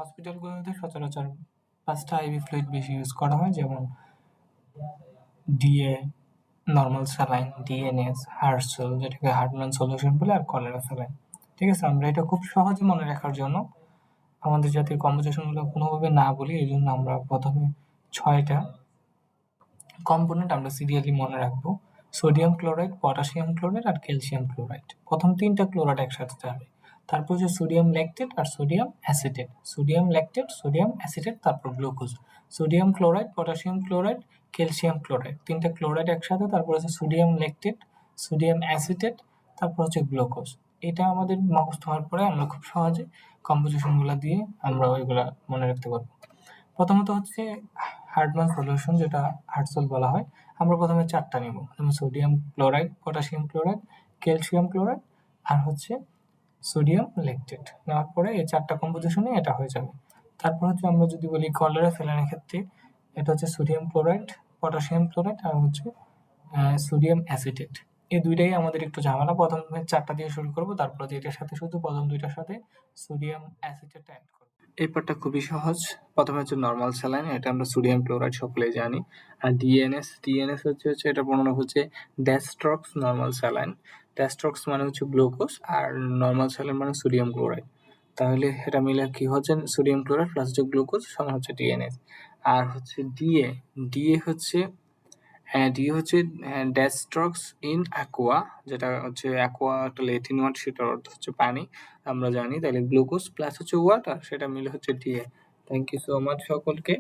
হসপিটালগুলোতে সচরাচর 5টা IV fluid বেশি ইউজ করা হয়, যেমন ডিএ, নরমাল স্যালাইন, ডিএনএস, হার্সল যেটাকে হার্টম্যান সলিউশন বলে, আর কলেরা স্যালাইন। ঠিক আছে, আমরা এটা খুব সহজে মনে রাখার জন্য আমাদের যাতে কম্পোজিশনগুলো কোনোভাবে না বলি, এই জন্য আমরা প্রথমে 6টা কম্পোনেন্ট আমরা সিরিয়ালি মনে রাখবো: সোডিয়াম ক্লোরাইড, পটাশিয়াম ক্লোরাইড আর ক্যালসিয়াম ক্লোরাইড। প্রথম 3টা ক্লোরাইড একসাথে থাকবে, তারপর হচ্ছে সোডিয়াম ল্যাকটেট আর sodium acetate, sodium lactate, sodium acetate, তারপর glucose. Sodium chloride, potassium chloride, calcium chloride, 3টা ক্লোরাইড একসাথে, তারপর হচ্ছে সোডিয়াম ল্যাকটেট, সোডিয়াম অ্যাসিটেট, তারপর হচ্ছে গ্লুকোজ। এটা আমাদের মুখস্থ হওয়ার পরে আমরা খুব সহজে কম্পোজিশনগুলো দিয়ে আমরা ওইগুলা মনে রাখতে পারবো। প্রথমত হচ্ছে হার্টম্যান সলিউশন, যেটা হার্টসল বলা হয়। আমরা প্রথমে 4টা নিব, যেমন sodium chloride, potassium chloride, calcium chloride আর হচ্ছে সোডিয়াম ল্যাকটেট। নেওয়ার পরে এই 4টা কম্পোজিশনে এটা হয়ে যাবে। তারপর হচ্ছে আমরা যদি বলি কলেরা স্যালাইনের ক্ষেত্রে, এটা হচ্ছে সোডিয়াম ক্লোরাইড, পটাশিয়াম ক্লোরাইড আর হচ্ছে সোডিয়াম অ্যাসিটেট। এই দুইটাই আমাদের একটু ঝামেলা। প্রথমে 4টা দিয়ে শুরু করবো, তারপর এটার সাথে শুধু প্রথম 2টার সাথে সোডিয়াম অ্যাসিটেট অ্যাড করবো। এই পার্টটা খুবই সহজ। প্রথমে হচ্ছে নরমাল স্যালাইন, এটা আমরা সোডিয়াম ক্লোরাইড সকলেই জানি। আর ডিএনএস হচ্ছে এটা বর্ণনা হচ্ছে ড্যাস্ট্রক্স নরমাল স্যালাইন। ড্যাস্ট্রক্স মানে হচ্ছে গ্লুকোজ, আর নরমাল স্যালাইন মানে সোডিয়াম ক্লোরাইড। তাহলে এটা মিলে কি হচ্ছে, সোডিয়াম ক্লোরাইড প্লাস হচ্ছে গ্লুকোজ সমান হচ্ছে ডিএনএস। আর হচ্ছে ডিএ হচ্ছে ড্যাস্ট্রক্স ইন অ্যাকোয়া, যেটা হচ্ছে অ্যাকোয়া একটা ল্যাটিন ওয়ার্ড, সেটার অর্থ হচ্ছে পানি, আমরা জানি। তাহলে গ্লুকোজ প্লাস হচ্ছে ওয়াটার, সেটা মিলে হচ্ছে DA. Thank you so much সকলকে।